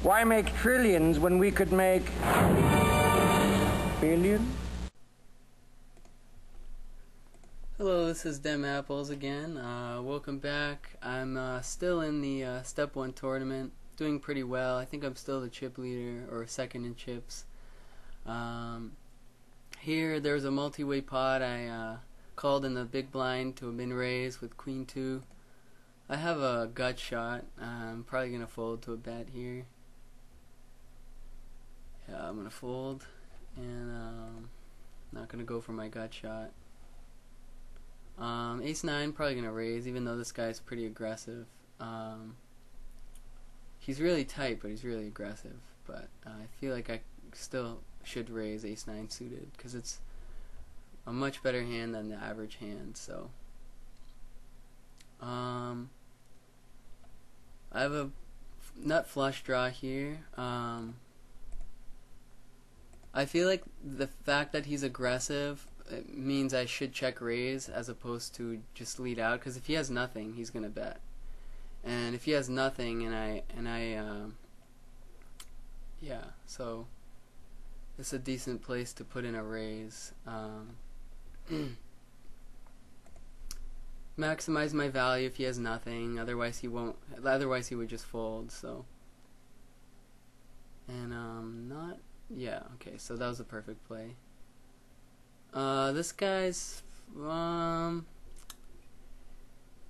Why make trillions when we could make billions? Hello, this is Dem Apples again. Welcome back. I'm still in the Step 1 tournament, doing pretty well. I think I'm still the chip leader, or second in chips. Here, there's a multi-way pot. I called in the big blind to a min raise with queen 2. I have a gut shot. I'm probably going to fold to a bet here. Yeah, I'm going to fold, and not going to go for my gut shot. Ace-9, probably going to raise, even though this guy's pretty aggressive. He's really tight, but he's really aggressive. But I feel like I still should raise Ace-9 suited, because it's a much better hand than the average hand. So I have a nut flush draw here. I feel like the fact that he's aggressive, it means I should check raise as opposed to just lead out, because if he has nothing, he's gonna bet. And if he has nothing, yeah, so it's a decent place to put in a raise. Maximize my value if he has nothing. Otherwise, he won't. Otherwise, he would just fold. So, and not. Yeah. Okay. So that was a perfect play. This guy's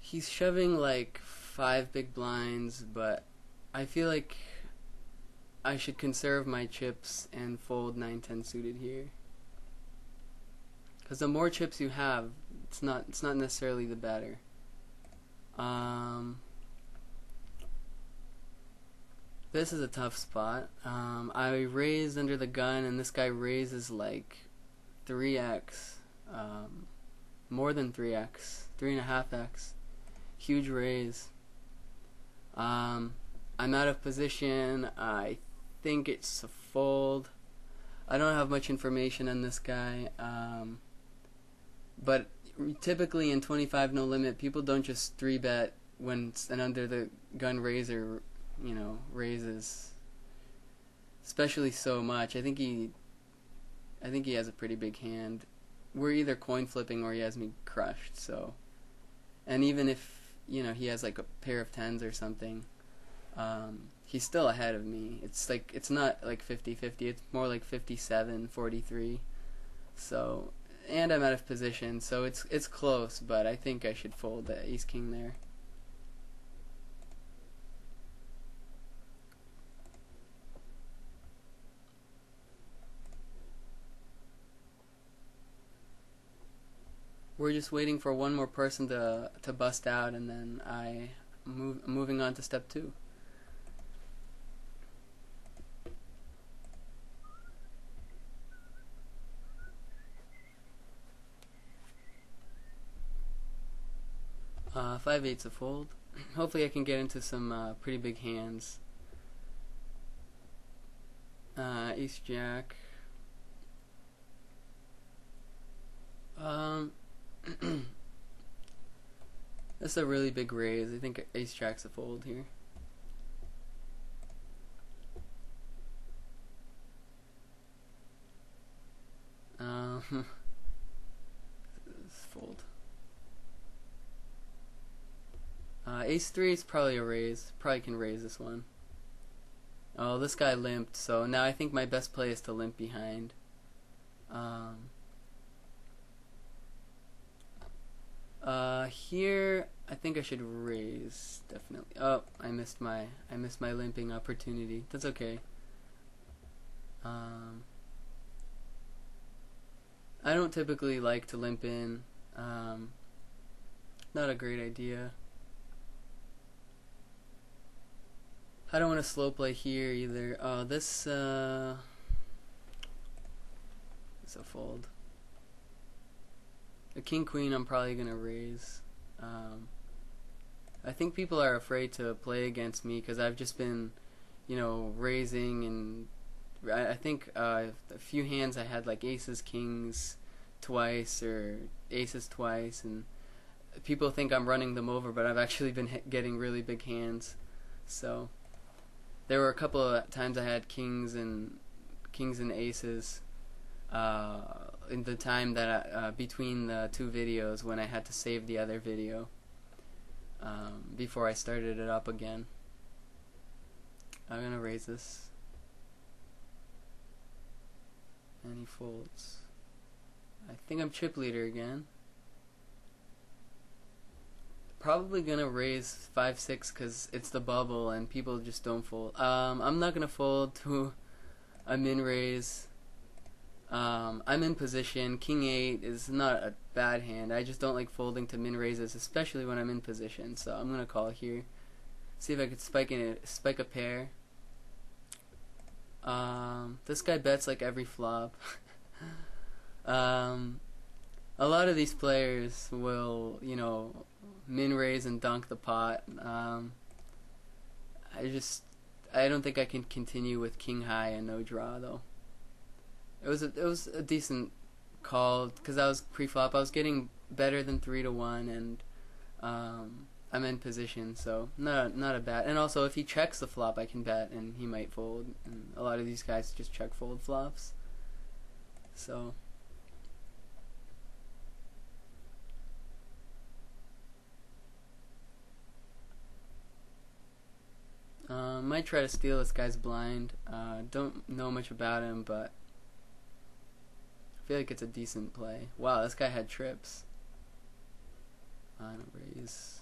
he's shoving like 5 big blinds, but I feel like I should conserve my chips and fold 9-10 suited here. Because the more chips you have, it's not necessarily the better. This is a tough spot. I raised under the gun, and this guy raises like 3x, more than 3x, 3.5x. Huge raise. I'm out of position. I think it's a fold. I don't have much information on this guy, but typically in 25 no limit, people don't just 3-bet when an under the gun raiser, you know, raises, especially so much. I think he has a pretty big hand. We're either coin flipping or he has me crushed. So, and even if, you know, he has like a pair of 10s or something, he's still ahead of me. It's like, it's not like 50-50, it's more like 57-43. So, and I'm out of position, so it's close, but I think I should fold the ace king there. We're just waiting for one more person to bust out, and then moving on to step 2. Five eight's a fold. Hopefully I can get into some pretty big hands. Ace jack. That's a really big raise. I think ace jack's a fold here. Fold. Ace 3 is probably a raise. Probably can raise this one. Oh, this guy limped, so now I think my best play is to limp behind. Here I think I should raise, definitely. Oh, I missed my limping opportunity. That's okay. I don't typically like to limp in. Not a great idea. I don't want to slow play here either. Oh, this is a fold. The king queen I'm probably gonna raise. I think people are afraid to play against me because I've just been, you know, raising, and I think a few hands I had like aces, kings twice, or aces twice, and people think I'm running them over, but I've actually been getting really big hands. So there were a couple of times I had kings and aces in the time that between the two videos when I had to save the other video before I started it up again. I'm gonna raise this, and he folds. I think I'm chip leader again. Probably gonna raise 5-6 because it's the bubble and people just don't fold. I'm not gonna fold to a min raise. I'm in position. King 8 is not a bad hand. I just don't like folding to min raises, especially when I'm in position. So I'm gonna call here. See if I could spike a pair. This guy bets like every flop. A lot of these players will, you know, min raise and dunk the pot. I don't think I can continue with king high and no draw though. It was a decent call because I was pre-flop. I was getting better than 3-1, and I'm in position, so not a bad. And also, if he checks the flop, I can bet, and he might fold. And a lot of these guys just check fold flops. So. Might try to steal this guy's blind. Don't know much about him, but I feel like it's a decent play. Wow, this guy had trips. On a raise.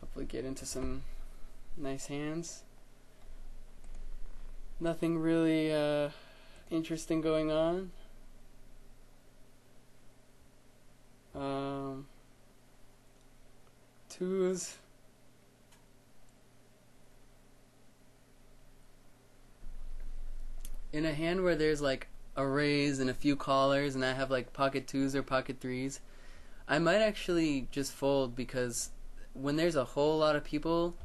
Hopefully get into some nice hands. Nothing really interesting going on. Twos. In a hand where there's like a raise and a few callers and I have like pocket twos or pocket threes, I might actually just fold because when there's a whole lot of people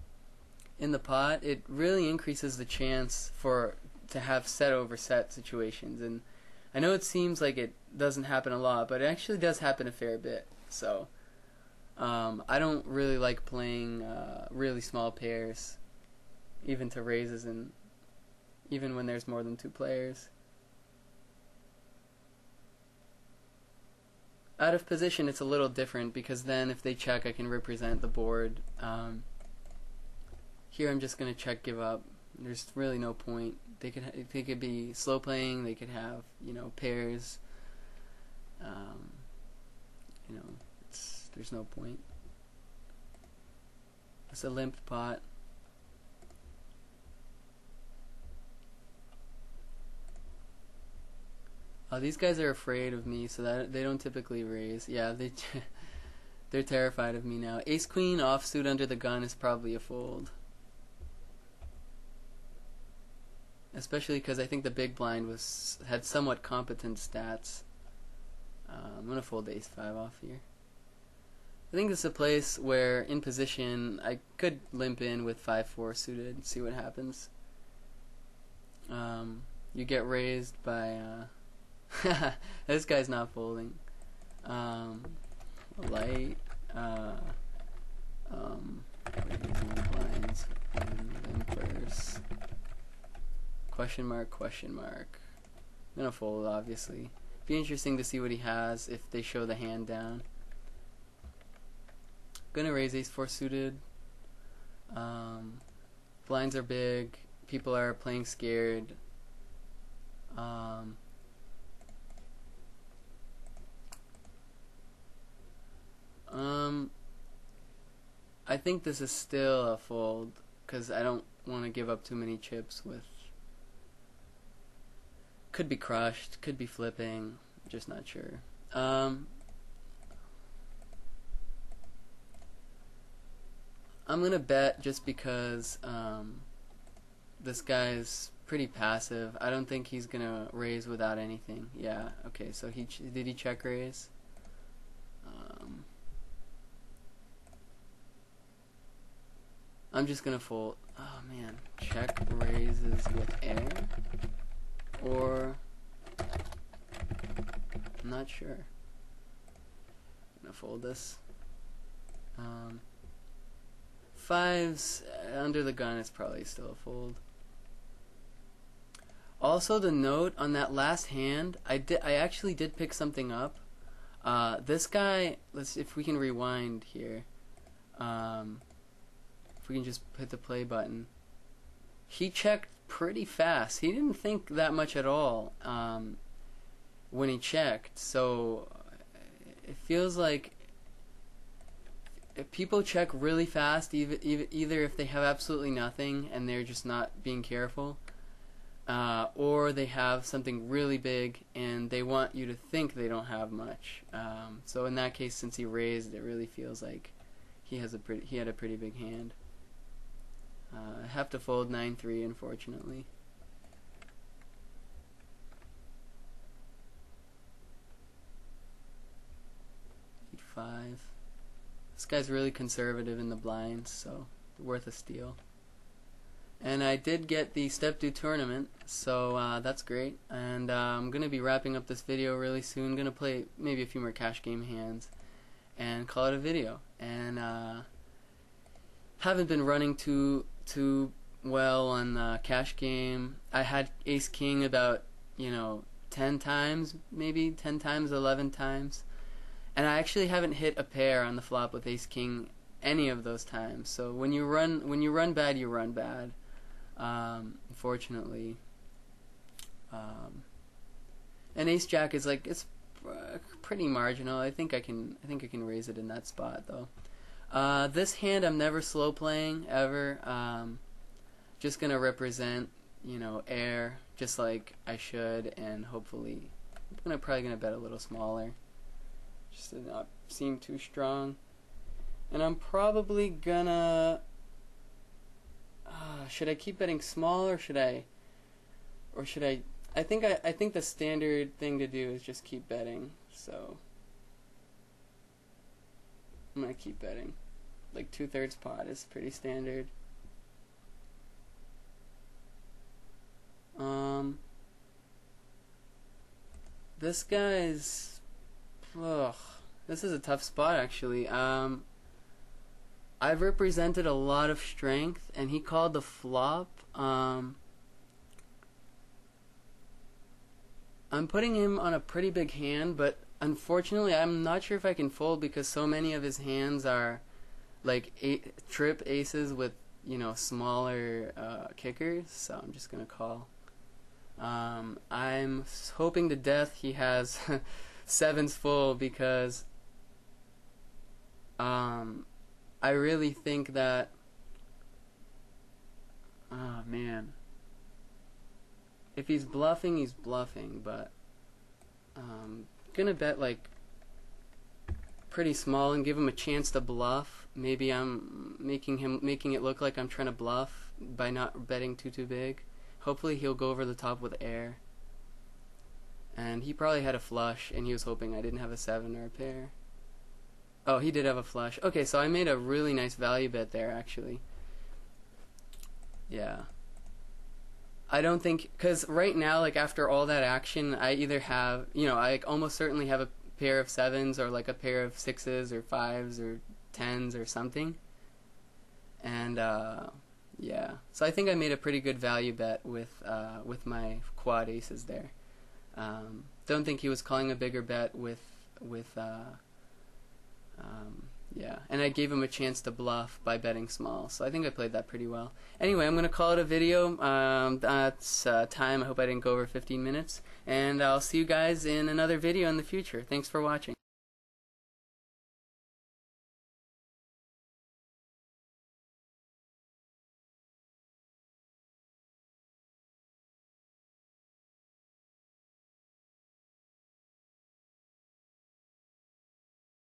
in the pot, it really increases the chance to have set over set situations. And I know it seems like it doesn't happen a lot, but it actually does happen a fair bit. So I don't really like playing really small pairs, even to raises, and even when there's more than two players. Out of position, it's a little different because then if they check, I can represent the board. Here, I'm just gonna check, give up. There's really no point. They could be slow playing. They could have, you know, pairs. You know, there's no point. It's a limp pot. Oh, these guys are afraid of me, so that they don't typically raise. Yeah, they're terrified of me now. Ace Queen offsuit under the gun is probably a fold. Especially because I think the big blind had somewhat competent stats. I'm gonna fold Ace 5 off here. I think this is a place where, in position, I could limp in with 5-4 suited and see what happens. You get raised by. This guy's not folding. Light. Raising blinds. Limpers. Question mark, question mark. I'm gonna fold, obviously. Be interesting to see what he has if they show the hand down. Gonna raise Ace 4 suited. Blinds are big. People are playing scared. I think this is still a fold because I don't want to give up too many chips with. Could be crushed, could be flipping, just not sure. I'm gonna bet just because this guy's pretty passive. I don't think he's gonna raise without anything. Yeah, okay, so did he check raise? I'm just gonna fold. Oh man, check raises with air, or I'm not sure. I'm gonna fold this. Fives under the gun is probably still a fold. Also, the note on that last hand, I actually did pick something up. This guy, if we can rewind here. If we can just hit the play button. He checked pretty fast. He didn't think that much at all when he checked. So it feels like if people check really fast, either if they have absolutely nothing and they're just not being careful, or they have something really big and they want you to think they don't have much. So in that case, since he raised, it really feels like he had a pretty big hand. I have to fold 9-3, unfortunately. E5. This guy's really conservative in the blinds, so worth a steal. And I did get the Step Due tournament, so that's great. And I'm going to be wrapping up this video really soon. Going to play maybe a few more cash game hands and call it a video. And haven't been running too well on cash game. I had Ace King about 10 times, maybe 10 times, 11 times. And I actually haven't hit a pair on the flop with Ace King any of those times. So when you run bad, you run bad. Unfortunately. And Ace Jack is it's pretty marginal. I think I can raise it in that spot though. This hand I'm never slow playing ever. Just gonna represent air just like I should, and hopefully I'm probably gonna bet a little smaller just to not seem too strong. And I'm probably gonna should I keep betting small or should I I think the standard thing to do is just keep betting, so I'm gonna keep betting. Like 2/3 pot is pretty standard. This guy's this is a tough spot actually. I've represented a lot of strength and he called the flop. I'm putting him on a pretty big hand, but unfortunately I'm not sure if I can fold because so many of his hands are like trip aces with smaller kickers, so I'm just gonna call. I'm hoping to death he has sevens full because I really think that man, if he's bluffing, he's bluffing, but gonna bet like pretty small and give him a chance to bluff. Maybe I'm making it look like I'm trying to bluff by not betting too big. Hopefully he'll go over the top with air. And he probably had a flush and he was hoping I didn't have a 7 or a pair. Oh, he did have a flush. Okay, so I made a really nice value bet there actually. Yeah. I don't think, because right now, like after all that action, I either have, I almost certainly have a pair of 7s or like a pair of 6s or 5s or 10s or something. And yeah, so I think I made a pretty good value bet with my quad aces there. Don't think he was calling a bigger bet with yeah, and I gave him a chance to bluff by betting small, so I think I played that pretty well. Anyway, I'm going to call it a video. That's time. I hope I didn't go over 15 minutes, and I'll see you guys in another video in the future. Thanks for watching.